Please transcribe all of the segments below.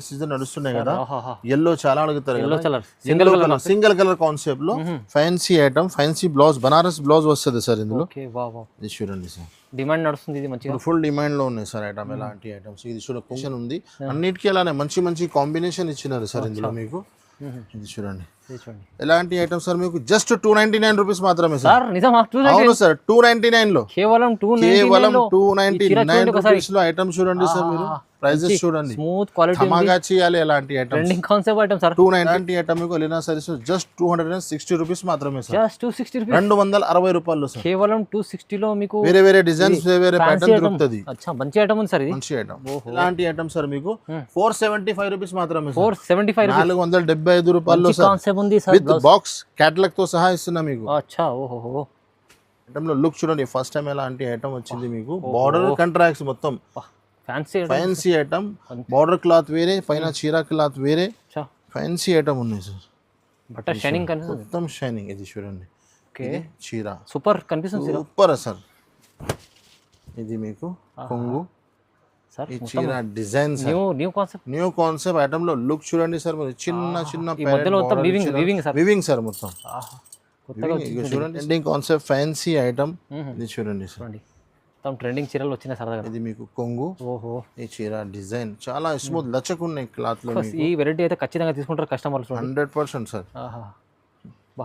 Season నడుస్తున్నాయి sir కదా, ఆహాహా ఎల్లో చాలా అడుగుతారు ఎల్లో కదా. Colour single colour single colour concept లో fancy item, fancy blouse, Banaras blouse వస్తుంది సార్ ఇందులో. ఓకే వావ్ వావ్ ఇది చూడండి సార్, డిమాండ్ నడుస్తుంది ఇది మంచిగా ఇప్పుడు ఫుల్ డిమాండ్ లో ఉన్నాయి సార్ ఐటమ్. ఎలాంటి ఐటమ్స్ ఇది చూడ క్వశ్చన్ ఉంది, అన్నిటికీ అలానే మంచి మంచి కాంబినేషన్ ఇచ్చినారు సార్ ఇందులో మీకు. ఇది చూడండి ఇది చూడండి ఎలాంటి ఐటమ్ సార్, మీకు జస్ట్ 299 రూపీస్ మాత్రమే సార్. సార్ నిజమా అవును సార్, 299 లో, కేవలం కేవలం 299 రూపీస్ లో ఐటమ్ చూడండి సార్. మీరు ప్రైజెస్ చూడండి, స్మూత్ క్వాలిటీ ధమాగా చేయాలి ఎలాంటి items. Trending concept item sir. 290 item మీకు ఎలినా సారీస్ జస్ట్ 260 రూపీస్ మాత్రమే సార్. జస్ట్ 260 రూపీస్, 260 రూపాయలు సార్. కేవలం 260 లో మీకు వేరే వేరే డిజైన్స్, వేరే వేరే ప్యాటర్న్ దొరుకుతుంది. అచ్చా మంచి ఐటమ్ ఉంది సార్ ఇది. మంచి ఐటమ్. ఇలాంటి ఐటమ్ సార్ మీకు 475 రూపీస్ మాత్రమే సార్. 475 475 రూపాయలు సార్. కాన్సెప్ట్ ఉంది సార్, విత్ బాక్స్ క్యాటలాగ్ తో సహా ఇస్తున్నా మీకు. అచ్చా ఓహో ఐటమ్ లో లుక్ చూడండి, ఫస్ట్ టైం ఎలాంటి ఐటమ్ వచ్చింది మీకు. బార్డర్ కంట్రాక్ట్స్ మొత్తం ఫ్యాన్సీ ఐటమ్, బార్డర్ క్లాత్ వేరే, పైన చీరా క్లాత్ వేరే, ఫ్యాన్సీ ఐటమ్ ఉన్నాయి సార్. బట్ట షైనింగ్ కనిపిస్తుంది, మొత్తం షైనింగ్. ఇది చూడండి, ఓకే చీరా సూపర్ కనిపిస్తుంది సూపర్ సార్. ఇది మీకు కొంగు సార్, ఈ చీర design sir, new concept item లో లుక్ చూడండి సార్. మీరు చిన్న చిన్న వివింగ్ సార్ మొత్తం చూడండి. Concept fancy item. ఇది చూడండి సార్, ట్రెండింగ్ చీరలు వచ్చినాయి సరదాగా. ఇది మీకు కొంగు, ఓహో ఈ చీర డిజైన్ చాలా స్మూత్ లచ్చకున్నాయి క్లాత్ లో. ఈ వెరైటీ అయితే ఖచ్చితంగా తీసుకుంటారు కస్టమర్స్ 100% సార్.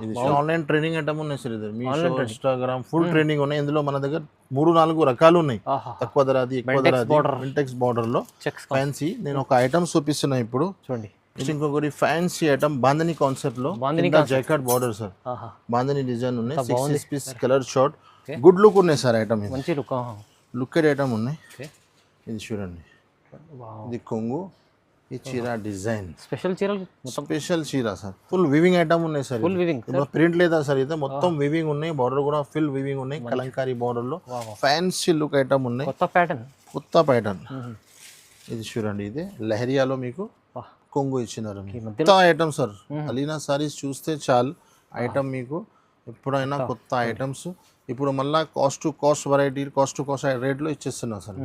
ఇది ఆన్లైన్ ట్రైనింగ్ ఐటమ్ ఉన్నాయి సార్. ఇది మీషో, ఇన్స్టాగ్రామ్ ఫుల్ ట్రైనింగ్ ఉన్నాయి. ఇందులో మన దగ్గర 3-4 రకాలు ఉన్నాయి. తక్కువ ధరది, ఎక్కువ ధరది, ఇంటెక్స్ బార్డర్ లో ఫ్యాన్సీ. నేను ఒక ఐటమ్ చూపిస్తున్నా ఇప్పుడు చూడండి. ఇంకొకటి ఫ్యాన్సీ ఐటమ్ బాందని కాన్సెప్ట్ లో, jacquard border sir, bandhani design ఉన్నాయి. 6 piece colour short, good look ఉన్నాయి సార్ ఐటమ్. మంచి లుక్ ఐటమ్ ఉన్నాయి. ఇది చూడండి, ఇది కొంగు, ఈ చీర డిజైన్ స్పెషల్ చీర సార్. ఫుల్ వివింగ్ ఐటమ్ ఉన్నాయి సార్. ప్రింట్ లేదా సార్, ఇది మొత్తం వివింగ్ ఉన్నాయి. బార్డర్ కూడా ఫుల్ వివింగ్ ఉన్నాయి. కలంకారీ బార్డర్ లో ఫ్యాన్సీ లుక్ ఐటమ్ ఉన్నాయి. కొత్త ప్యాటర్న్. ఇది చూడండి, ఇది లహరియాలో మీకు కొంగు ఇచ్చినారు. కొత్త ఐటమ్ సార్. అలీనా సారీస్ చూస్తే చాలు ఐటమ్ మీకు ఎప్పుడైనా కొత్త ఐటమ్స్. ఇప్పుడు మళ్ళీ cost to cost variety, cost to cost రేట్లో ఇచ్చేస్తున్నాం సార్.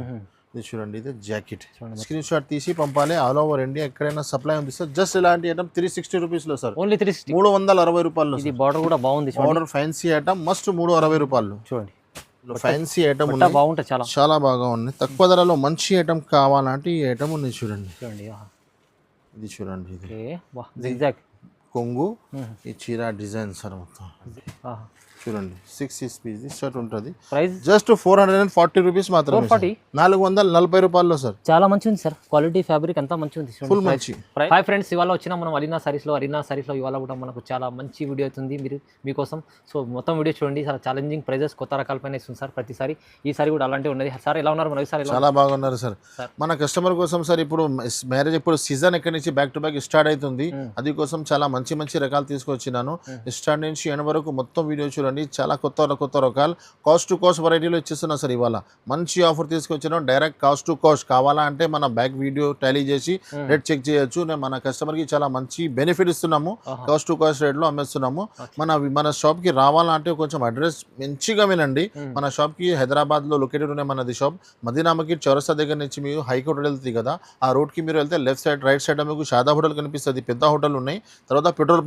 ఇది చూడండి, ఇది జాకెట్. స్క్రీన్ షాట్ తీసి పంపాలి. ఆల్ ఓవర్ ఇండియా ఎక్కడైనా సప్లై ఉంది సార్. జస్ట్ ఇలాంటి ఐటమ్ 360 రూపీస్ లో సార్. ఓన్లీ 360 రూపాయలు. ఇది బార్డర్ కూడా బాగుంది. బార్డర్ ఫ్యాన్సీ ఐటమ్ మస్ట్ 360 రూపాయలు చూడండి. ఫ్యాన్సీ ఐటమ్ బాగుంటుంది, చాలా బాగా ఉంది. తక్కువ ధరలో మంచి ఐటమ్ కావాలంటే ఈ ఐటమ్ ఉంది చూడండి. ఇది చూడండి, ఇది కొంగు, ఈ చీర డిజైన్ సార్ మొత్తం చూడండి. 6 పీస్ షర్ట్ ఉంటుంది. ప్రైస్ జస్ట్ 440 రూపీస్ మాత్రమే. 440 రూపాయల్లో సార్. చాలా మంచిగా ఉంది సార్, క్వాలిటీ ఫ్యాబ్రిక్ అంతా మంచిగా ఉంది. ఫుల్ మంచి. హాయ్ ఫ్రెండ్స్, ఇవాళ వచ్చిన మనం అరీనా సారీస్లో ఇవాళ కూడా మనకు చాలా మంచి వీడియో అవుతుంది మీకోసం. సో మొత్తం వీడియో చూడండి. చాలా ఛాలెంజింగ్ ప్రైజెస్ కొత్త రకాలపైన ఇస్తుంది సార్ ప్రతిసారి. ఈసారి కూడా అలాంటివి ఉన్నది సార్. ఎలా ఉన్నారు మన సార్? చాలా బాగున్నారు సార్. మన కస్టమర్ కోసం సార్ ఇప్పుడు మ్యారేజ్, ఇప్పుడు సీజన్ ఎక్కడి నుంచి బ్యాక్ టు బ్యాక్ స్టార్ట్ అవుతుంది. అది కోసం చాలా మంచి రకాలు తీసుకొచ్చినాను. స్టార్ట్ నుంచి ఎండ్ వరకు మొత్తం వీడియో చూడండి. చాలా కొత్త రకాలు కాస్ట్ టు కాస్ట్ వెరైటీలో ఇచ్చేస్తున్నా సార్. ఇవాళ మంచి ఆఫర్ తీసుకొచ్చినాం. డైరెక్ట్ కాస్ట్ టు కాస్ట్ కావాలా అంటే మన బ్యాక్ వీడియో టాలీ చేసి రేట్ చెక్ చేయొచ్చు. నేను మన కస్టమర్కి చాలా మంచి బెనిఫిట్ ఇస్తున్నాము. కాస్ట్ టు కాస్ట్ రేట్లో అమ్మేస్తున్నాము. మన షాప్కి రావాలంటే కొంచెం అడ్రస్ మంచిగా వినండి. మన షాప్కి హైదరాబాద్లో లొకేటెడ్ ఉన్నాయి మనది షాప్. మదీనా మస్జిద్ చౌరస్తా దగ్గర నుంచి మీరు హైకోర్టు వెళ్తుంది కదా, ఆ రోడ్కి మీరు వెళ్తే లెఫ్ట్ సైడ్ రైట్ సైడ్ మీకు షాదా హోటల్ కనిపిస్తుంది. పెద్ద హోటల్ ఉన్నాయి. తర్వాత పెట్రోల్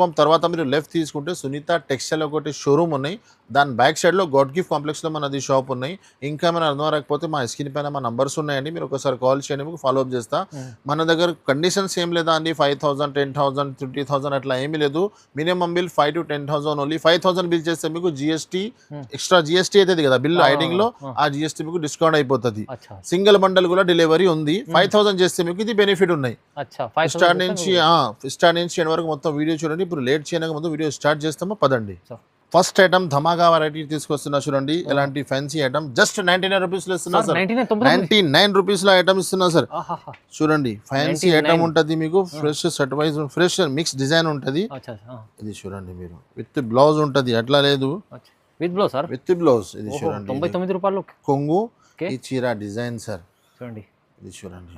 పంప్ తర్వాత మీరు లెఫ్ట్ తీసుకుంటే సునీత టెక్స్టైల్ ఒకటి షోరూమ్ ఉన్నాయి. దాని బ్యాక్ సైడ్లో గాడ్ గిఫ్ట్ కాంప్లెక్స్లో మనది షాప్ ఉన్నాయి. ఇంకా ఏమైనా అర్థం రాకపోతే మా స్క్రీన్ పైన మా నంబర్స్ ఉన్నాయండి, మీరు ఒకసారి కాల్ చేయండి, మీకు ఫాలోఅప్ చేస్తా. మన దగ్గర కండిషన్స్ ఏం లేదా అండి, 5,000, 10,000, 50,000 అట్లా ఏమీ లేదు. Minimum bill 5,000 to 10,000 only. 5,000 bill చేస్తే మీకు జిఎస్టీ ఎక్స్ట్రా జిఎస్టీ అవుతుంది కదా బిల్ ఐడింగ్ లో, ఆ జిఎస్టీ మీకు డిస్కౌంట్ అయిపోతుంది. సింగిల్ బండల్ కూడా డెలివరీ ఉంది. 5,000 చేస్తే మీకు ఇది బెనిఫిట్ ఉన్నాయి. స్టార్ట్ నుంచి ఎండ్ వరకు మొత్తం వీడియో చూడండి. ఇప్పుడు లేట్ చేయడానికి ముందు వీడియో స్టార్ట్ చేస్తామో పదండి. ఫస్ట్ ఐటమ్ ధమాగా వెరైటీ తీసుకొస్తున్నా చూడండి. ఎలాంటి ఫ్యాన్సీ ఐటమ్ జస్ట్ 99 రూపీస్ లో ఇస్తున్నా సార్. 99 రూపీస్ లో ఐటమ్ ఇస్తున్నా సార్. చూడండి, ఫ్యాన్సీ ఐటమ్ ఉంటుంది మీకు. Fresh set wise fresh mix design ఉంటుంది. ఇది చూడండి, మీరు విత్ బ్లౌజ్ ఉంటుంది, అట్లా లేదు విత్ బ్లౌజ్. ఇది చూడండి, 99 రూపాయలు కొంగు, ఈ చీర డిజైన్ సార్. చూడండి, ఇది చూడండి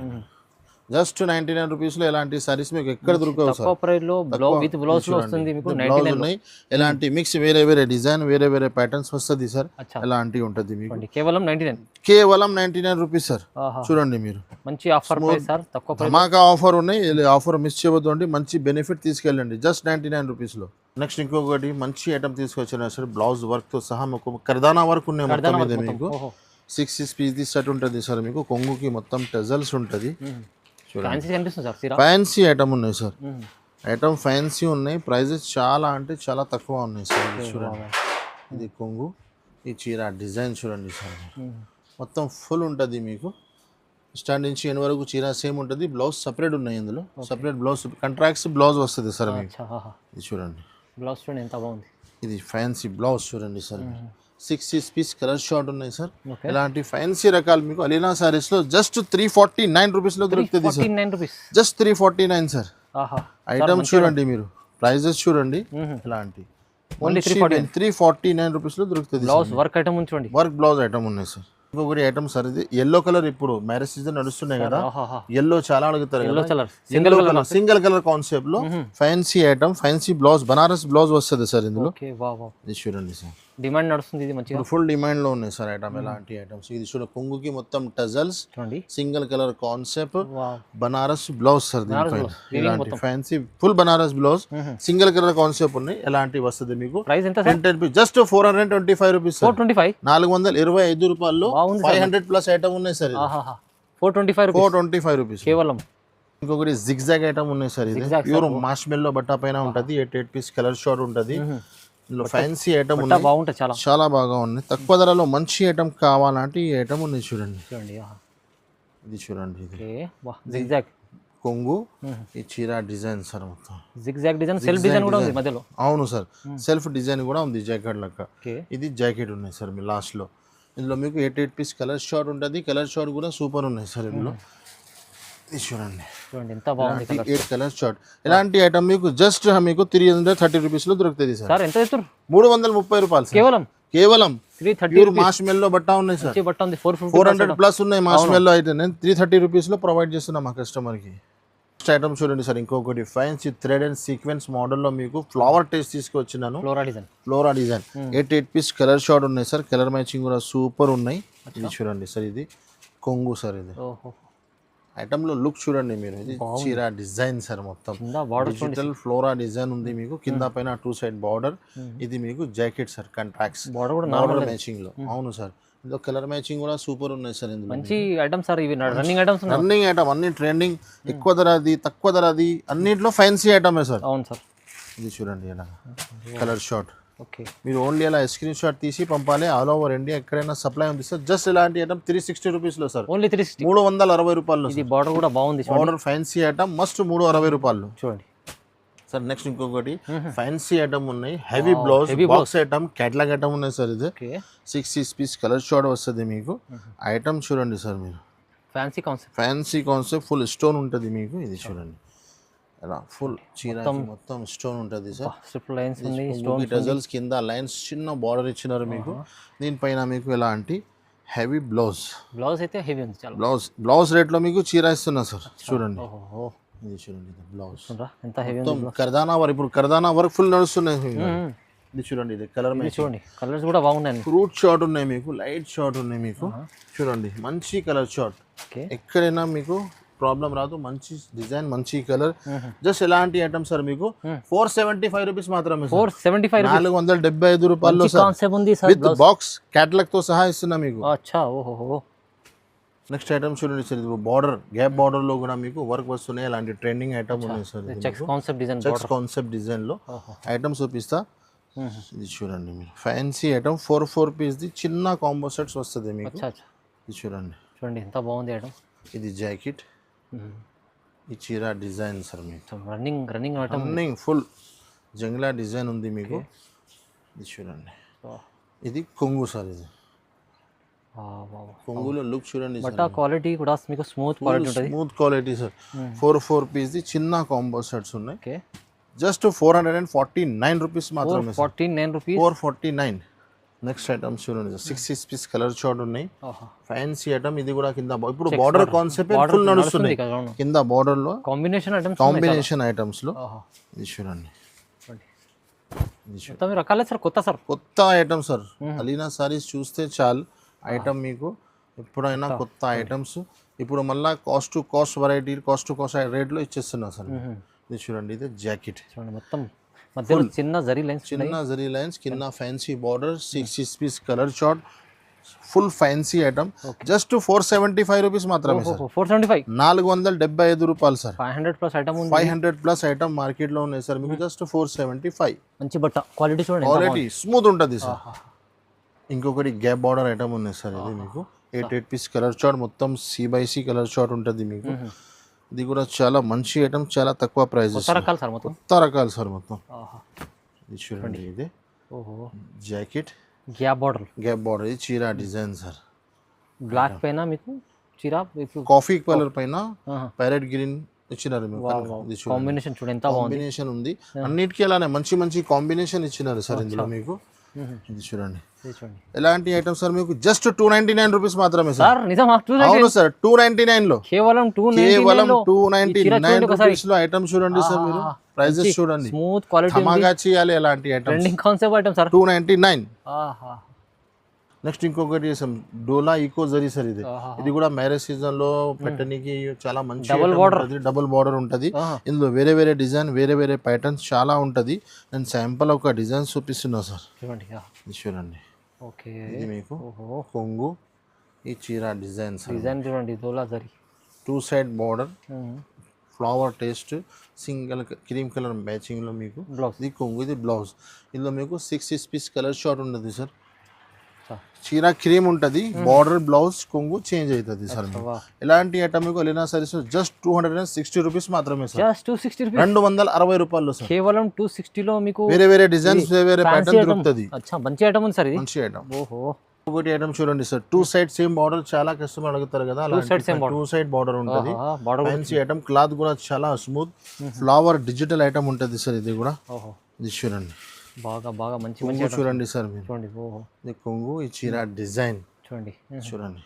జస్ట్ 99 రూపీస్లో ఎలాంటి సారీస్ మీకు ఎక్కడ దొరకవు సార్. తక్కువ ప్రైస్ లో విత్ బ్లౌజ్ లో వస్తుంది మీకు బ్లౌజ్ 99 ఉన్నాయి, ఎలాంటి మిక్స్ వేరే వేరే డిజైన్ వేరే వేరే ప్యాటర్న్స్ వస్తుంది సార్. అచ్చా. ఎలాంటి ఉంటుంది మీకు చూడండి కేవలం 99. కేవలం 99 రూపీస్ సార్. ఆహా. చూడండి మీరు మంచి ఆఫర్ ప్రైస్ సార్, తక్కువ ప్రైస్. ధమాకా ఆఫర్ ఉన్నాయి, ఆఫర్ మిస్ చేయవద్దు అండి, మంచి బెనిఫిట్ తీసుకెళ్ళండి జస్ట్ 99 రూపీస్లో. నెక్స్ట్ ఇంకొకటి మంచి ఐటమ్ తీసుకొచ్చిన సార్, బ్లౌజ్ వర్క్తో సహా మీకు కర్దానా వర్క్ ఉన్నాయి మొత్తం మీద మీకు. ఓహో 6 పీస్ సెట్ ఉంటుంది సార్ మీకు, కొంగుకి మొత్తం టెజల్స్ ఉంటుంది. ఫ్యాన్సీ కనిపిస్తుంది సార్ చీర. ఫ్యాన్సీ ఐటమ్ ఉన్నాయి సార్, ఐటమ్ ఫ్యాన్సీ ఉన్నాయి, ప్రైజెస్ చాలా అంటే చాలా తక్కువ ఉన్నాయి సార్. ఇది చూడండి, ఇది కొంగు, ఈ చీర డిజైన్ చూడండి సార్, మొత్తం ఫుల్ ఉంటుంది మీకు. స్టార్ట్ నుంచి ఎండ్ వరకు చీర సేమ్ ఉంటుంది, బ్లౌజ్ సపరేట్ ఉన్నాయి ఇందులో, సపరేట్ బ్లౌజ్ కంట్రాక్ట్స్ బ్లౌజ్ వస్తుంది సార్ మీకు. ఇది చూడండి బ్లౌజ్ చూడండి ఎంత బాగుంది, ఇది ఫ్యాన్సీ బ్లౌజ్ చూడండి సార్. 6 పీస్ కలర్ షార్ట్ ఉన్నాయి సార్. Okay. ఇలాంటి ఫ్యాన్సీ రకాలు మీకు అలీనా సారీస్ లో జస్ట్ 349 రూపీస్ లో దొరుకుతుంది సార్. 49 రూపీస్. Just 349 sir. ఆహా ఐటమ్ చూడండి మీరు, ప్రైజెస్ చూడండి, ఇలాంటి ఓన్లీ 349 రూపీస్ లో దొరుకుతుంది. బ్లౌజ్ వర్క్ ఐటమ్ ఉంచండి, వర్క్ బ్లౌజ్ ఐటమ్ ఉన్నాయి సార్. ఇంకొకటి ఐటమ్ సార్, ఇది ఎల్లో కలర్, ఇప్పుడు మ్యారేజ్ సీజన్ నడుస్తున్నాయి కదా, ఎల్లో చాలా అడుగుతారు ఎల్లో కదా, కలర్ సింగిల్ కలర్ కాన్సెప్ట్ లో fancy item, fancy blouse, Banaras blouse వస్తుంది సార్ ఇందులో. ఓకే వావ్ వావ్, ఇది చూడండి సార్, డిమాండ్ నడుస్తుంది ఇది మంచిగా. ఇప్పుడు ఫుల్ డిమాండ్ లో ఉన్నాయి సార్ ఐటమ్, ఎలాంటి ఐటమ్స్. ఇది చూడ కొంగుకి మొత్తం టజల్స్, చూడండి single colour concept, wow Banaras blouse sir. దీనిపైన blouse. ఇలాంటి fancy full Banaras blouse, single colour concept ఉన్నాయి, ఎలాంటి వస్తుంది మీకు. ప్రైస్ ఎంత సార్? 10 జస్ట్ 425 రూపీస్, 425, 425 రూపాయల్లో బాగుంది 500 ప్లస్ ఐటమ్ ఉన్నాయి సార్. ఆహాహా 425 రూపీస్ 425 రూపీస్ కేవలం. ఇంకొకటి జిగ్జాగ్ ఐటమ్ ఉన్నాయి సార్, ఇది Zigzag, ప్యూర్ మార్ష్మెల్లో బట్ట పైన ఉంటుంది, 8 పీస్ కలర్ షార్ట్ ఉంటుంది. ఇందులో ఫ్యాన్సీ ఐటమ్ బట్ట ఉన్నాయి, బాగుంటుంది చాలా. చాలా బాగా ఉన్నాయి. తక్కువ ధరలో మంచి ఐటమ్ కావాలంటే ఈ ఐటమ్ ఉన్నాయి చూడండి. చూడండి ఆహా. ఇది చూడండి, ఇది ఓకే వాహ్ జిగ్జాగ్ కొంగు, ఈ చీర డిజైన్ సార్ మొత్తం. జిగ్జాగ్ డిజైన్, సెల్ఫ్ డిజైన్ కూడా ఉంది మధ్యలో. అవును సార్, సెల్ఫ్ డిజైన్ కూడా ఉంది జాకెట్ లెక్క. ఓకే ఇది జాకెట్ ఉన్నాయి సార్ మీ లాస్ట్ లో. ఇందులో మీకు 8 పీస్ కలర్ షార్ట్ ఉంటుంది, కలర్ షార్ట్ కూడా సూపర్ ఉన్నాయి సార్ ఇందులో. ఇది చూడండి, చూడండి ఎంత బాగుంది కలర్. 8 కలర్ షార్ట్, ఇలాంటి ఐటమ్ మీకు జస్ట్ మీకు 330 రూపీస్ లో దొరుకుతుంది సార్. సార్ ఎంత చెప్తారు? 330 రూపాయలు సార్. కేవలం కేవలం 330 ప్యూర్ మార్ష్మెల్లో బట్ట ఉన్నాయి సార్, బట్ట ఉంది. 450 400 ప్లస్ ఉన్నాయి మార్ష్మెల్లో అయితే. నేను 330 రూపీస్ లో ప్రొవైడ్ చేస్తున్నా మా కస్టమర్ కి. నెక్స్ట్ ఐటమ్ చూడండి సార్, ఇంకొకటి ఫ్యాన్సీ థ్రెడ్ అండ్ సీక్వెన్స్ మోడల్లో మీకు ఫ్లవర్ టేస్ట్ తీసుకొచ్చినాను. Flora design, flora design 8 piece colour short ఉన్నాయి సార్, కలర్ మ్యాచింగ్ కూడా సూపర్ ఉన్నాయి. ఇది చూడండి సార్, ఇది కొంగు సార్. ఇది ఓహో ఐటమ్ లో లుక్ చూడండి మీరు, ఇది చీర డిజైన్ సార్ మొత్తం కింద బార్డర్ డిజిటల్ ఫ్లోరా డిజైన్ ఉంది మీకు, కింద పైన 2 సైడ్ బార్డర్. ఇది మీకు జాకెట్ సార్, కంట్రాక్ట్స్ బార్డర్ కూడా బార్డర్ మ్యాచింగ్ లో. అవును సార్, ఇందులో కలర్ మ్యాచింగ్ కూడా సూపర్ ఉన్నాయి సార్. ఇందులో మంచి ఐటమ్ సార్, ఇవి రన్నింగ్ ఐటమ్స్ ఉన్నాయి. రన్నింగ్ ఐటమ్ అన్ని ట్రెండింగ్, ఎక్కువ ధరది తక్కువ ధరది అన్నింటిలో ఫ్యాన్సీ ఐటమే సార్. అవును సార్. ఇది చూడండి ఇలా కలర్ షార్ట్, ఓకే మీరు ఓన్లీ అలా స్క్రీన్ షాట్ తీసి పంపాలి, ఆల్ ఓవర్ ఇండియా ఎక్కడైనా సప్లై ఉంది సార్. జస్ట్ ఇలాంటి ఐటమ్ 360 రూపీస్ లో సార్, ఓన్లీ 360, 360 రూపాయలు. ఇది బార్డర్ కూడా బాగుంది చూడండి. బార్డర్ ఫ్యాన్సీ ఐటమ్ మస్ట్ 360 రూపాయలు చూడండి సార్. నెక్స్ట్ ఇంకొకటి ఫ్యాన్సీ ఐటమ్ ఉన్నాయి, heavy blouse box item, catalogue item ఉన్నాయి సార్. ఇది ఓకే 6 పీస్ కలర్ షార్ట్ వస్తుంది మీకు. ఐటమ్ చూడండి సార్ మీరు, fancy concept, fancy concept, full stone ఉంటుంది మీకు. ఇది చూడండి ఇలా ఫుల్ చీర మొత్తం స్టోన్ ఉంటుంది సార్. స్ట్రిప్ లైన్స్ ఉంది, స్టోన్ టజల్స్ కింద లైన్స్ చిన్న బార్డర్ ఇచ్చినారు మీకు. దీనిపైన మీకు ఎలాంటి హెవీ బ్లౌజ్, బ్లౌజ్ అయితే హెవీ ఉంది చాలా. బ్లౌజ్ రేట్ లో మీకు చీర ఇస్తున్నా సార్. చూడండి ఓహో ఇది చూడండి, ఇది బ్లౌజ్ ఎంత హెవీ మొత్తం కర్దానా వర్క్, ఇప్పుడు కర్దానా వర్క్ ఫుల్ నడుస్తున్నాయి. ఇది చూడండి, ఇది కలర్ చూడండి, కలర్స్ కూడా బాగున్నాయి. ఫ్రూట్ షార్ట్ ఉన్నాయి మీకు, లైట్ షార్ట్ ఉన్నాయి మీకు. చూడండి మంచి కలర్ షార్ట్, ఓకే ఎక్కడైనా మీకు ప్రాబ్లం రాదు, మంచి డిజైన్, మంచి కలర్. జస్ట్ ఎలాంటి ఐటమ్ సార్ మీకు 475 రూపీస్ మాత్రమే. 475 475 రూపాయల్లో సార్, కాన్సెప్ట్ ఉంది సార్, విత్ బాక్స్ క్యాటలాగ్ తో సహా ఇస్తున్నా మీకు. అచ్చా ఓహో. నెక్స్ట్ ఐటమ్ చూడండి సార్, ఇది బార్డర్, గ్యాప్ బార్డర్ లో కూడా మీకు వర్క్ వస్తున్నాయి, అలాంటి ట్రెండింగ్ ఐటమ్ ఉన్నాయి sir. Checks concept design, checks concept design లో ఐటమ్ చూపిస్తా. ఇది చూడండి మీరు, ఫ్యాన్సీ ఐటమ్ 4 పీస్ ది చిన్న కాంబో సెట్స్ వస్తుంది మీకు. ఇది చూడండి, చూడండి ఎంత బాగుంది ఐటమ్. ఇది జాకెట్, ఈ చీర డిజైన్ సార్ మీకు రన్నింగ్ ఐటమ్, రన్నింగ్ ఫుల్ జంగ్లా డిజైన్ ఉంది మీకు. ఇది చూడండి, ఇది కొంగు సార్. ఇది కొంగులో లుక్ చూడండి, బట్ క్వాలిటీ కూడా మీకు స్మూత్ క్వాలిటీ ఉంటుంది, స్మూత్ క్వాలిటీ సార్. 4 పీస్ ది చిన్న కాంబో సెట్స్ ఉన్నాయి. ఓకే జస్ట్ 449 రూపీస్ మాత్రమే. 449 రూపీస్, 449 నెక్స్ట్ ఐటమ్స్ చూడండి 6 పీస్ కలర్ షార్ట్ ఉన్నాయి, ఓహో ఫ్యాన్సీ ఐటమ్ ఇది కూడా కింద ఇప్పుడు బార్డర్ కాన్సెప్ట్ ఫుల్ నడుస్తున్నాయి కదా అవును. కింద బార్డర్ లో కాంబినేషన్ ఐటమ్స్ కాంబినేషన్ ఐటమ్స్ లో ఓహో ఇది చూడండి. ఇది చూడండి. మొత్తం రకాలే సార్, కొత్త సార్. కొత్త ఐటమ్ సార్, అలీనా సారీస్ చూస్తే చాలు ఐటమ్ మీకు ఎప్పుడైనా కొత్త ఐటమ్స్. ఇప్పుడు మళ్ళీ cost to cost variety, cost to cost రేట్లో ఇచ్చేస్తున్నా సార్. ఇది చూడండి, ఇది జాకెట్ చూడండి మొత్తం మధ్యలో చిన్న జరీ లైన్స్, చిన్న జరీ లైన్స్ కింద fancy border, 6 piece colour short, full fancy item. Just 475 rupees మాత్రమే సార్. 475 475 రూపాయలు సార్. 500 ప్లస్ ఐటమ్ ఉంది. 500 ప్లస్ ఐటమ్ మార్కెట్ లో ఉన్నాయి సార్. మీకు జస్ట్ 475. మంచి బట్ట క్వాలిటీ చూడండి, క్వాలిటీ స్మూత్ ఉంటుంది సార్. ఇంకొకటి గ్యాప్ బార్డర్ ఐటమ్ ఉన్నాయి సార్. ఇది మీకు 8 పీస్ కలర్ షార్ట్, మొత్తం C/C కలర్ షార్ట్ ఉంటుంది మీకు. ఇది కూడా చాలా మంచి ఐటమ్, చాలా తక్కువ ప్రైస్. కొత్త రకాలు సార్ మొత్తం. కొత్త రకాలు సార్ మొత్తం. ఇది చూడండి, ఇది ఓహో jacket gap border, gap border, ఇది చీర డిజైన్ సార్. బ్లాక్ పైన మీకు చీర, కాఫీ కలర్ పైన ప్యారెట్ గ్రీన్ ఇచ్చినారు మీకు. ఇది చూడండి, కాంబినేషన్ చూడండి ఎంత బాగుంది. కాంబినేషన్ ఉంది అన్నిటికీ, అలానే మంచి మంచి కాంబినేషన్ ఇచ్చినారు సార్ ఇందులో మీకు. ఇది చూడండి, ఎలాంటి ఐటమ్ సార్ మీకు జస్ట్ 299 రూపీస్ మాత్రమే సార్. నిజమా? అవును సార్, 299 లో, కేవలం 299 రూపీస్ లో ఐటమ్ చూడండి సార్. మీరు ప్రైజెస్ చూడండి, స్మూత్ క్వాలిటీ, ధమాకా చేయాలి ఎలాంటి item. Trending concept item sir. 299. ఆహా నెక్స్ట్ ఇంకొకటి డోలా ఈకో జరీ సార్. ఇది కూడా మ్యారేజ్ సీజన్ లో పెట్టడానికి చాలా మంచి డబుల్ బార్డర్ ఉంటుంది. ఇందులో వేరే వేరే డిజైన్, వేరే వేరే ప్యాటర్న్స్ చాలా ఉంటుంది. నేను శాంపుల్ ఒక డిజైన్ చూపిస్తున్నా సార్. చూడండి, ఓకే ఇది మీకు కొంగు, ఈ చీర డిజైన్ సార్. డిజైన్ చూడండి, డోలా జరీ, 2 side border, flower taste, single cream colour matching లో మీకు బ్లౌజ్. ఇది కొంగు, ఇది బ్లౌజ్. ఇందులో మీకు 6 పీస్ కలర్ షార్ట్ ఉంటుంది సార్. చీర క్రీమ్ ఉంటుంది, బార్డర్ బ్లౌజ్ కొంగు చేంజ్ అవుతుంది సార్. ఎలాంటి ఐటమ్ మీకు అలీనా సారీస్ జస్ట్ 260 రూపీస్ మాత్రమే సార్. జస్ట్ 260 రూపీస్, 260 రూపాయలు సార్. కేవలం 260 లో మీకు వేరే వేరే డిజైన్స్, వేరే వేరే ప్యాటర్న్ దొరుకుతుంది. అచ్చా మంచి ఐటమ్ ఉంది సార్ ఇది. మంచి ఐటమ్. ఓహో ఒకటి ఐటమ్ చూడండి సార్, 2 సైడ్ సేమ్ బార్డర్. చాలా కస్టమర్ అడుగుతారు కదా, 2 సైడ్ బార్డర్ ఉంటుంది. ఫ్యాన్సీ ఐటమ్, క్లాత్ కూడా చాలా స్మూత్, ఫ్లవర్ డిజిటల్ ఐటమ్ ఉంటుంది సార్. ఇది కూడా ఇది చూడండి, బాగా బాగా మంచి కొంగు చూడండి సార్ మీరు. చూడండి, ఓహో ఇది కొంగు, ఈ చీర డిజైన్ చూడండి. చూడండి,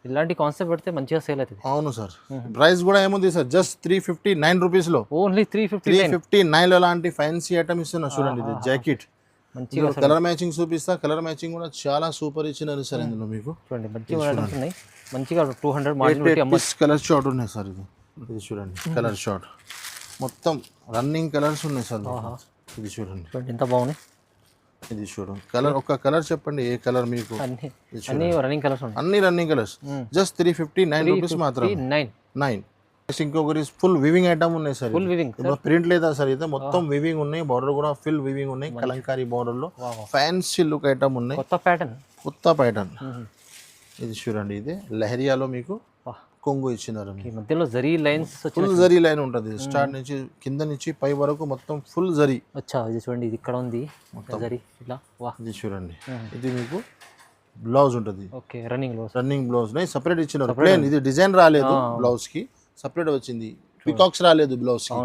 ఇలాంటి కాన్సెప్ట్ పెడితే మంచిగా సేల్ అవుతుంది. అవును సార్. ప్రైస్ కూడా ఏముంది సార్, జస్ట్ 359 రూపీస్ లో, ఓన్లీ 359 లో లాంటి ఫ్యాన్సీ ఐటమ్ ఇస్తున్నా చూడండి. ఇది జాకెట్, మంచిగా కలర్ మ్యాచింగ్ చూపిస్తా. కలర్ మ్యాచింగ్ కూడా చాలా సూపర్ ఇచ్చినారు సార్ ఇందులో మీకు. చూడండి, మంచి ఐటమ్స్ ఉన్నాయి. మంచిగా 200 మార్జిన్ పెట్టి అమ్మచ్చు. కలర్ షార్ట్ ఉన్నాయి సార్. ఇది చూడండి, కలర్ షార్ట్ మొత్తం రన్నింగ్ కలర్స్ ఉన్నాయి సార్. ఇది చూడండి, ఎంత బాగున్నాయి. ఇది చూడండి, కలర్ ఒక కలర్ చెప్పండి, ఏ కలర్ మీకు. అన్ని రన్నింగ్ కలర్స్ ఉన్నాయి, అన్ని రన్నింగ్ కలర్స్. జస్ట్ 359 రూపీస్ మాత్రం. 9. ఇంకొకటి ఫుల్ వివింగ్ ఐటమ్ ఉన్నాయి సార్. ఫుల్ వివింగ్ ప్రింట్ లేదా సార్, ఇది మొత్తం వివింగ్ ఉన్నాయి. బార్డర్ కూడా ఫుల్ వివింగ్ ఉన్నాయి, కలంకారీ బార్డర్ లో ఫ్యాన్సీ లుక్ ఐటమ్ ఉన్నాయి. కొత్త ప్యాటర్న్. ఇది చూడండి, ఇది లహరియాలో మీకు కొంగు ఇచ్చినారు. మధ్యలో zari lines, full zari line ఉంటుంది. స్టార్ట్ నుంచి కింద నుంచి పై వరకు మొత్తం ఫుల్ జరీ. అచ్చా ఇది చూడండి, ఇది ఇక్కడ ఉంది జరీ ఇలా. ఇది చూడండి, ఇది మీకు బ్లౌజ్ ఉంటుంది. ఓకే, రన్నింగ్ బ్లౌజ్ సపరేట్ ఇచ్చినారు. ప్లేన్, ఇది డిజైన్ రాలేదు బ్లౌజ్ కి, సపరేట్ వచ్చింది. పికాక్స్ రాలేదు బ్లౌజ్ కి.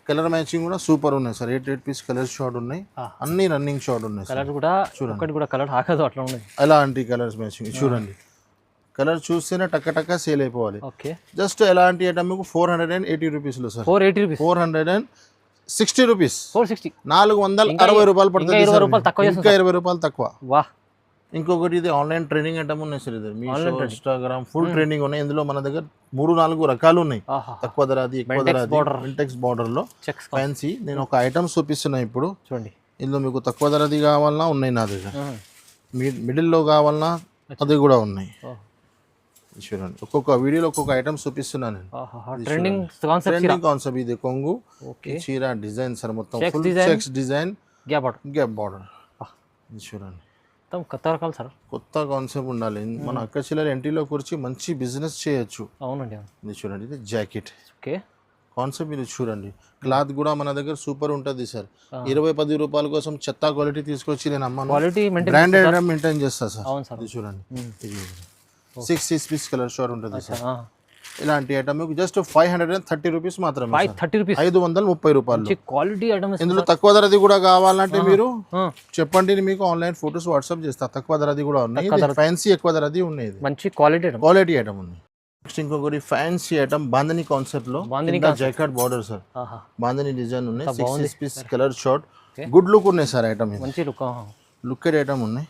కలర్ మ్యాచింగ్ కూడా సూపర్ ఉన్నాయి సార్. 8 పీస్ కలర్ షార్ట్ ఉన్నాయి, అన్ని రన్నింగ్ షార్ట్ ఉన్నాయి. కలర్ కూడా ఒకటి కూడా కలర్ ఆకదు, అట్లా ఉన్నాయి. ఎలాంటి కలర్స్ మ్యాచింగ్ చూడండి, కలర్ చూస్తేనే టక్క టక్క సేల్ అయిపోవాలి. ఓకే, జస్ట్ ఎలాంటి ఐటమ్ మీకు 480 రూపీస్ లో సార్. 460 రూపీస్, 460 రూపాయలు పడుతుంది. ఇంకా 20 రూపాయలు తక్కువ. ఇంకొకటి ఇది ఆన్లైన్ ట్రైనింగ్ ఐటమ్ ఉన్నాయి సార్. ఇది మీషో, ఇన్స్టాగ్రామ్ ఫుల్ ట్రైనింగ్ ఉన్నాయి. ఇందులో మన దగ్గర 3-4 రకాలు ఉన్నాయి. తక్కువ ధరది, ఎక్కువ ధరది, ఇంటెక్స్ బార్డర్ లో ఫ్యాన్సీ. నేను ఒక ఐటమ్ చూపిస్తున్నా ఇప్పుడు చూడండి. ఇందులో మీకు తక్కువ ధరది కావాలన్నా ఉన్నాయి నా దగ్గర, మిడిల్ లో కావాలన్నా అది కూడా ఉన్నాయి. చూడండి, ఒక్కొక్క వీడియోలో ఒక్కొక్క ఐటమ్ చూపిస్తున్నాను నేను. Trending concept. ఇది కొంగు, చీర డిజైన్ సార్. మొత్తం full checks design, gap border. చూడండి, కొత్త రకాలు సార్. కొత్త కాన్సెప్ట్ ఉండాలి. మన అక్క చిల్లర ఎంట్రీలో కూర్చి మంచి బిజినెస్ చేయొచ్చు. అవునండి. ఇది చూడండి, ఇది జాకెట్. ఓకే, కాన్సెప్ట్ ఇది చూడండి. క్లాత్ కూడా మన దగ్గర సూపర్ ఉంటుంది సార్. 20-10 రూపాయల కోసం చెత్త క్వాలిటీ తీసుకొచ్చి నేను అమ్మాను. బ్రాండెడ్ మెయింటైన్ చేస్తా సార్. ఇది చూడండి, 6 పీస్ కలర్ షార్ట్ ఉంటుంది సార్. ఇలాంటి ఐటమ్ మీకు జస్ట్ 530 రూపీస్ మాత్రమే సార్. 530 రూపీస్ 530 రూపాయలు. మంచి క్వాలిటీ ఐటమ్. ఇందులో తక్కువ ధరది కూడా కావాలంటే మీరు చెప్పండి, మీకు ఆన్లైన్ ఫొటోస్ వాట్సాప్ చేస్తా. తక్కువ ధరది కూడా ఉన్నాయి, ఫ్యాన్సీ ఎక్కువ ధరది ఉన్నాయి, మంచి క్వాలిటీ ఐటమ్ ఉంది. నెక్స్ట్ ఇంకొకటి ఫ్యాన్సీ ఐటమ్ బాందని కాన్సెప్ట్ లో jacket border sir, bandhani design ఉన్నాయి, 6 piece colour short, good look ఉన్నాయి సార్ ఐటమ్. మంచి లుక్ ఐటమ్ ఉన్నాయి.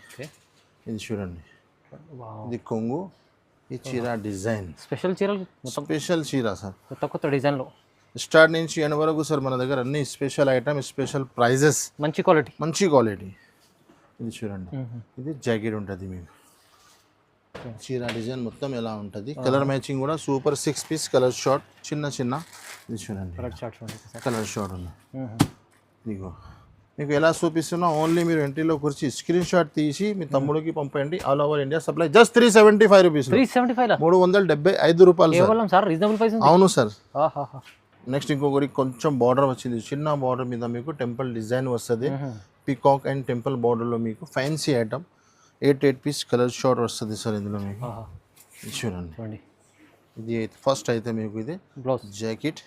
ఇది చూడండి, ఇది కొంగు, ఈ చీర డిజైన్ స్పెషల్ చీరలు, స్పెషల్ చీర సార్, కొత్త డిజైన్ లో స్టార్ట్ నుంచి ఎండ్ వరకు సార్ మన దగ్గర అన్ని స్పెషల్ ఐటమ్, స్పెషల్ ప్రైజెస్, మంచి క్వాలిటీ. ఇది చూడండి, ఇది జాకెట్ ఉంటుంది మీకు, చీర డిజైన్ మొత్తం ఎలా ఉంటుంది, కలర్ మ్యాచింగ్ కూడా సూపర్. 6 పీస్ కలర్ షార్ట్, చిన్న ఇది చూడండి, కలర్ షార్ట్ ఉంది. ఇదిగో మీకు ఎలా చూపిస్తున్నా, ఓన్లీ మీరు ఎంట్రీలో కూర్చి స్క్రీన్ షాట్ తీసి మీ తమ్ముడికి పంపండి. All over India supply. Just 375 rupees, 375 రూపాయలు సార్, రీజనబుల్ ప్రైస్. అవును సార్. నెక్స్ట్ ఇంకొకటి కొంచెం బార్డర్ వచ్చింది, చిన్న బార్డర్ మీద మీకు టెంపుల్ డిజైన్ వస్తుంది, పీకాక్ అండ్ టెంపుల్ బార్డర్లో మీకు fancy item, 8 piece colour short వస్తుంది సార్. ఇందులో మీకు చూడండి, ఇది ఫస్ట్ అయితే మీకు ఇది బ్లౌజ్ జాకెట్,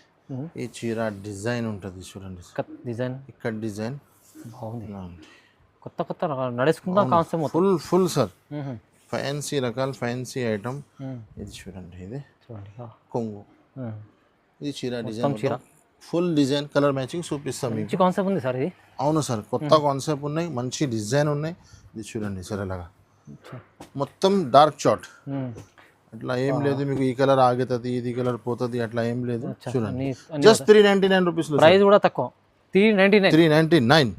ఈ చీర డిజైన్ ఉంటుంది చూడండి, డిజైన్ ఇక్కడ డిజైన్ బాగుంది, కొత్త నడుచుకుందాం కాన్సెప్ట్, ఫుల్ సార్. ఫ్యాన్సీ రకాల ఫ్యాన్సీ ఐటమ్. ఇది చూడండి, ఇది కొంగు, ఇది చీర design, full design, colour matching చూపిస్తాం మీకు. మంచి కాన్సెప్ట్ ఉంది సార్ ఇది. అవును సార్, కొత్త కాన్సెప్ట్ ఉన్నాయి, మంచి డిజైన్ ఉన్నాయి. ఇది చూడండి సార్, ఇలాగా మొత్తం డార్క్ షార్ట్, అట్లా ఏం లేదు మీకు ఈ కలర్ ఆగుతుంది ఇది కలర్ పోతుంది అట్లా ఏం లేదు. చూడండి, జస్ట్ 399 రూపీస్, ప్రైస్ కూడా తక్కువ, 399.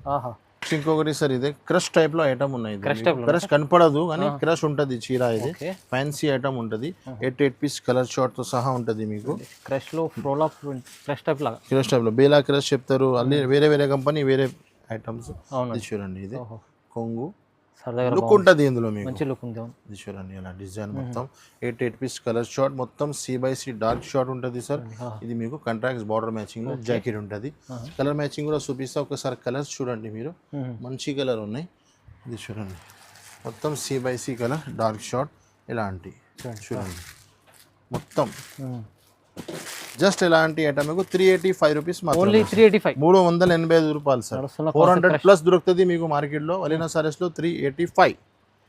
ఇంకొకటి సార్, ఇదే క్రష్ టైప్ లో ఐటమ్ ఉన్నాయి, క్రష్ కనపడదు కానీ క్రష్ ఉంటుంది చీర. ఇది ఫ్యాన్సీ ఐటమ్ ఉంటుంది, 8 పీస్ కలర్ షార్ట్ తో సహా ఉంటుంది మీకు. క్రష్ లో క్రష్ టైప్ లో బేలా క్రష్ చెప్తారు, అన్ని వేరే కంపెనీ వేరే ఐటమ్స్. చూడండి, ఇది కొంగు, లుక్ ఉంటుంది ఇందులో మీకు, మంచి లుక్ ఉంది. ఇది చూడండి, ఇలా డిజైన్ మొత్తం 8 పీస్ కలర్ షార్ట్, మొత్తం C/C డార్క్ షార్ట్ ఉంటుంది సార్. ఇది మీకు కాంట్రాక్ట్స్ బార్డర్ మ్యాచింగ్ జాకెట్ ఉంటుంది, కలర్ మ్యాచింగ్ కూడా చూపిస్తా. ఒకసారి కలర్స్ చూడండి మీరు, మంచి కలర్ ఉన్నాయి. ఇది చూడండి, మొత్తం C/C కలర్ డార్క్ షార్ట్ ఇలాంటి చూడండి మొత్తం. జస్ట్ ఇలాంటి ఐటమ్ మీకు 385 రూపీస్ మాత్రం, 385 రూపాయలు సార్. 400 ప్లస్ దొరుకుతుంది మీకు మార్కెట్ లో, వలీనా సారీస్ లో 385.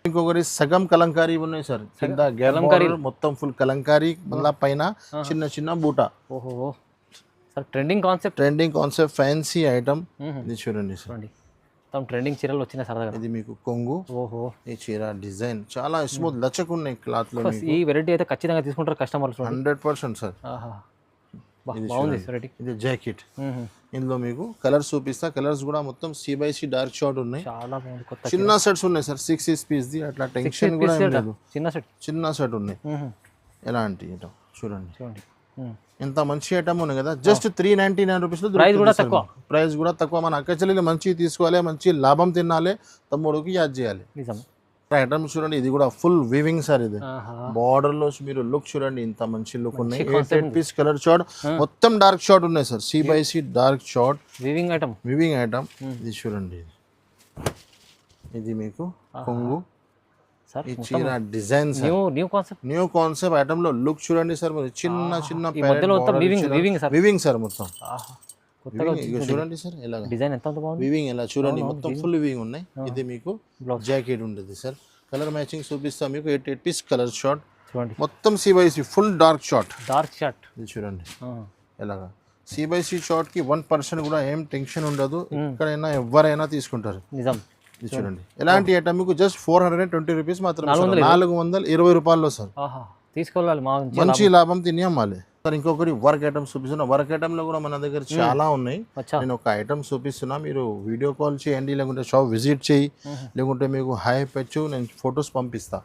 ఇంకొకటి సగం కలంకారీ ఉన్నాయి సార్, కింద కలంకారీ మొత్తం ఫుల్ కలంకారీ, మళ్ళా పైన చిన్న బూటా. ఓహో sir, trending concept fancy item. ఇది చూడండి సార్, ట్రెండింగ్ చీరలు వచ్చినాయి సరదాగా. ఇది మీకు కొంగు, ఈ చీర డిజైన్ చాలా స్మూత్ లచ్చకున్నాయి క్లాత్ లో. ఈ వెరైటీ అయితే ఖచ్చితంగా తీసుకుంటారు కస్టమర్స్ 100% సార్. ఇది జాకెట్, ఇందులో మీకు కలర్స్ చూపిస్తా. కలర్స్ కూడా మొత్తం C/C డార్క్ షార్ట్ ఉన్నాయి, చిన్న సెట్స్ ఉన్నాయి సార్, 6 పీస్ ది, అట్లా టెన్షన్ కూడా ఏం లేదు, చిన్న సెట్ ఉన్నాయి. ఎలాంటి ఐటమ్ చూడండి, ఎంత మంచి ఐటమ్ ఉన్నాయి కదా. జస్ట్ 399 రూపీస్ లో ప్రైస్ కూడా తక్కువ. మన అక్కచెల్లి మంచి తీసుకోవాలి, మంచి లాభం తినాలి, తమ్ముడికి యాద్ చేయాలి. ఐటమ్ చూడండి, ఇది కూడా ఫుల్ వీవింగ్ సార్. ఇది బార్డర్ లో మీరు లుక్ చూడండి, ఇంత మంచి లుక్ ఉన్నాయి. 8 పీస్ కలర్ షార్ట్, మొత్తం డార్క్ షార్ట్ ఉన్నాయి sir, C/C dark short weaving item. ఇది చూడండి, ఇది మీకు కొంగు, ఈ చీర డిజైన్, న్యూ కాన్సెప్ట్ ఐటమ్ లో లుక్ చూడండి సార్. మీరు చిన్న వీవింగ్ సార్ మొత్తం చూడండి సార్, ఎలా డిజైన్ ఎంత బాగుంది, వీవింగ్ ఎలా చూడండి, మొత్తం ఫుల్ వీవింగ్ ఉన్నాయి. ఇది మీకు జాకెట్ ఉంటుంది సార్, కలర్ మ్యాచింగ్ చూపిస్తా మీకు. 8 పీస్ కలర్ షార్ట్, మొత్తం C/C ఫుల్ డార్క్ షార్ట్. ఇది చూడండి ఎలాగా, C/C షార్ట్ కి 1% కూడా ఏం టెన్షన్ ఉండదు, ఎక్కడైనా ఎవరైనా తీసుకుంటారు. ఇది చూడండి, ఎలాంటి ఐటమ్ మీకు జస్ట్ 420 రూపీస్ మాత్రం, 420 రూపాయల్లో సార్. తీసుకోవాలి, మంచి లాభం తిని అమ్మాలి సార్. ఇంకొకటి వర్క్ ఐటమ్స్ చూపిస్తున్నా, వర్క్ ఐటమ్ లో కూడా మన దగ్గర చాలా ఉన్నాయి. నేను ఒక ఐటమ్ చూపిస్తున్నా, మీరు వీడియో కాల్ చేయండి, లేకుంటే షాప్ విజిట్ చేయి, లేకుంటే మీకు హై పెట్టు, నేను ఫొటోస్ పంపిస్తా.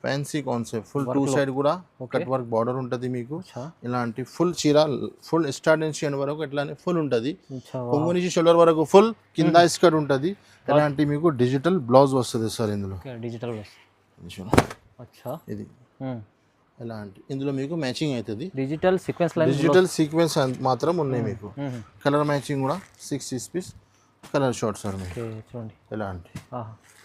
ఫ్యాన్సీ కాన్సెప్ట్ ఫుల్ 2 సైడ్ కూడా కట్ వర్క్ బార్డర్ ఉంటుంది మీకు. ఇలాంటి ఫుల్ చీర, ఫుల్ స్టార్ట్ నుంచి ఎండ్ వరకు ఇట్లానే ఫుల్ ఉంటుంది, కొంగు నుంచి షోల్డర్ వరకు ఫుల్, కింద స్కర్ట్ ఉంటుంది. ఇలాంటి మీకు డిజిటల్ బ్లౌజ్ వస్తుంది సార్. ఇందులో ఇది ఎలాంటి, ఇందులో మీకు మ్యాచింగ్ అవుతుంది, డిజిటల్ సీక్వెన్స్ మాత్రం ఉన్నాయి మీకు. కలర్ మ్యాచింగ్ కూడా 6 పీస్ కలర్ షార్ట్ సార్ మీకు. ఎలాంటి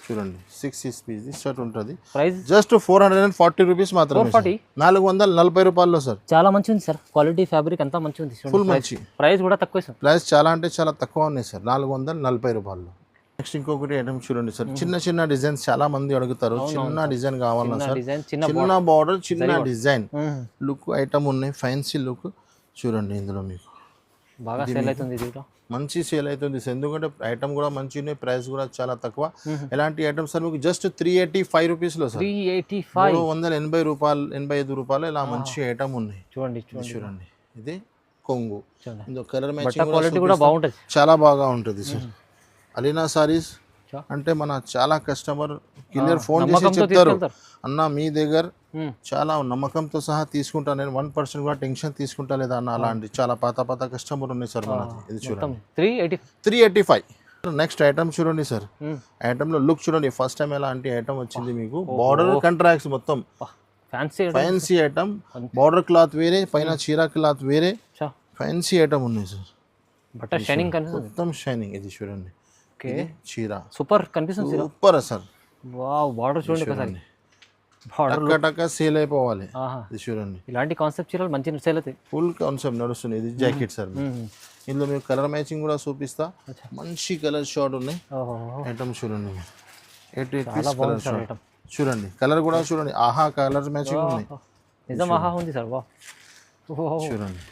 చూడండి 6 పీస్ షర్ట్ ఉంటుంది, ప్రైస్ జస్ట్ 440 రూపీస్ మాత్రమే, 440 440 రూపాయల్లో సార్. చాలా మంచిగా ఉంది సార్, క్వాలిటీ ఫ్యాబ్రిక్ అంతా మంచిగా ఉంది. ఫుల్ మంచి ప్రైస్ కూడా తక్కువ సార్, ప్రైస్ చాలా అంటే చాలా తక్కువ ఉన్నాయి సార్, 440 రూపాయలు. నెక్స్ట్ ఇంకొకటి ఐటమ్ చూడండి సార్, చిన్న చిన్న డిజైన్స్ చాలా మంది అడుగుతారు, చిన్న డిజైన్ కావాలన్నా సార్, డిజైన్ చిన్న బార్డర్ చిన్న డిజైన్ లుక్ ఐటమ్ ఉన్నాయి, ఫ్యాన్సీ లుక్ చూడండి. ఇందులో మీకు బాగా సేల్ అవుతుంది, దీంట్లో మంచి సేల్ అవుతుంది, ఎందుకంటే ఐటమ్ కూడా మంచి ఉన్నాయి, ప్రైస్ కూడా చాలా తక్కువ. ఎలాంటి ఐటమ్ సార్ మీకు జస్ట్ 385 రూపీస్లో సార్, 380 రూపాయలు 85 రూపాయలు ఇలా మంచి ఐటమ్ ఉన్నాయి. చూడండి చూడండి ఇది కొంగు, ఇందులో కలర్ క్వాలిటీ మ్యాచింగ్ కూడా బాగుంటుంది, చాలా బాగా ఉంటుంది సార్. అలీనా సారీస్ అంటే మన చాలా కస్టమర్ క్లియర్ ఫోన్ చేసి చెప్తారు, అన్న మీ దగ్గర చాలా నమ్మకంతో సహా తీసుకుంటా, నేను 1% కూడా టెన్షన్ తీసుకుంటా లేదా అన్న, అలాంటి చాలా పాత కస్టమర్ ఉన్నాయి సార్ మనది. ఇది చూడండి 385. నెక్స్ట్ ఐటమ్ చూడండి సార్, ఐటమ్ లో లుక్ చూడండి, ఫస్ట్ టైం ఎలాంటి ఐటమ్ వచ్చింది మీకు, బార్డర్ కంట్రాక్ట్స్ మొత్తం ఫ్యాన్సీ ఐటమ్, బార్డర్ క్లాత్ వేరే, పైన చీర క్లాత్ వేరే, ఫ్యాన్సీ ఐటమ్ ఉన్నాయి సార్. బట్ట షైనింగ్ మొత్తం షైనింగ్. ఇది చూడండి చీర సూపర్ కనిపిస్తుంది, సూపర్ సార్. వావ్ బార్డర్ చూడండి ఒకసారి, టక్క సేల్ అయిపోవాలి. ఇది చూడండి, ఇలాంటి కాన్సెప్ట్ చీరలు మంచి సేల్ అవుతాయి, ఫుల్ కాన్సెప్ట్ నడుస్తుంది. ఇది జాకెట్ సార్, ఇందులో మీకు కలర్ మ్యాచింగ్ కూడా చూపిస్తా, మంచి కలర్ షార్ట్ ఉన్నాయి ఐటమ్ చూడండి, 88 పీస్ కలర్ షార్ట్ చూడండి, కలర్ కూడా చూడండి, ఆహా కలర్ మ్యాచింగ్ ఉన్నాయి, నిజం ఆహా ఉంది సార్. వా చూడండి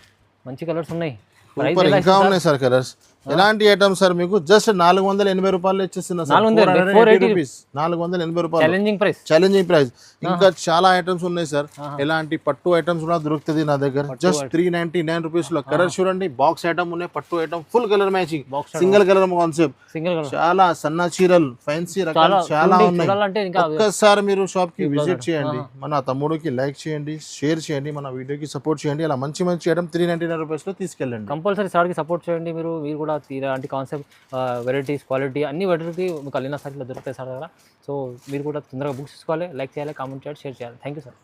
మంచి కలర్స్ ఉన్నాయి, సూపర్. ఇంకా ఉన్నాయి సార్ కలర్స్. ఎలాంటి ఐటమ్ సార్ మీకు జస్ట్ 480 రూపాయలు ఇచ్చేస్తున్నా సార్, 480 రూపీస్, 480 రూపాయలు ఛాలెంజింగ్ ప్రైస్. ఇంకా చాలా ఐటమ్స్ ఉన్నాయి సార్, ఎలాంటి పట్టు ఐటమ్స్ కూడా దొరుకుతుంది నా దగ్గర, జస్ట్ 399 రూపీస్ లో. కలర్ చూడండి, బాక్స్ ఐటమ్ ఉన్నాయి, పట్టు item, full colour matching, single colour concept, చాలా సన్న చీరలు, ఫ్యాన్సీ రకాలు చాలా ఉన్నాయి. ఒక్కసారి మీరు షాప్ కి విజిట్ చేయండి, మన తమ్ముడికి లైక్ చేయండి, షేర్ చేయండి, మన వీడియోకి సపోర్ట్ చేయండి. అలా మంచి ఐటమ్ 399 రూపీస్ లో తీసుకెళ్ళండి. కంపల్సరీ సార్కి సపోర్ట్ చేయండి, మీరు కూడా ఇలాంటి కాన్సెప్ట్ వెరైటీస్ క్వాలిటీ అన్ని వెరైటీ మీకు అలీనా సారీలో దొరుకుతాయి సార్ దగ్గర. సో మీరు కూడా తొందరగా బుక్స్ తీసుకోవాలి, లైక్ చేయాలి, కామెంట్ చేయాలి, షేర్ చేయాలి. Thank you sir.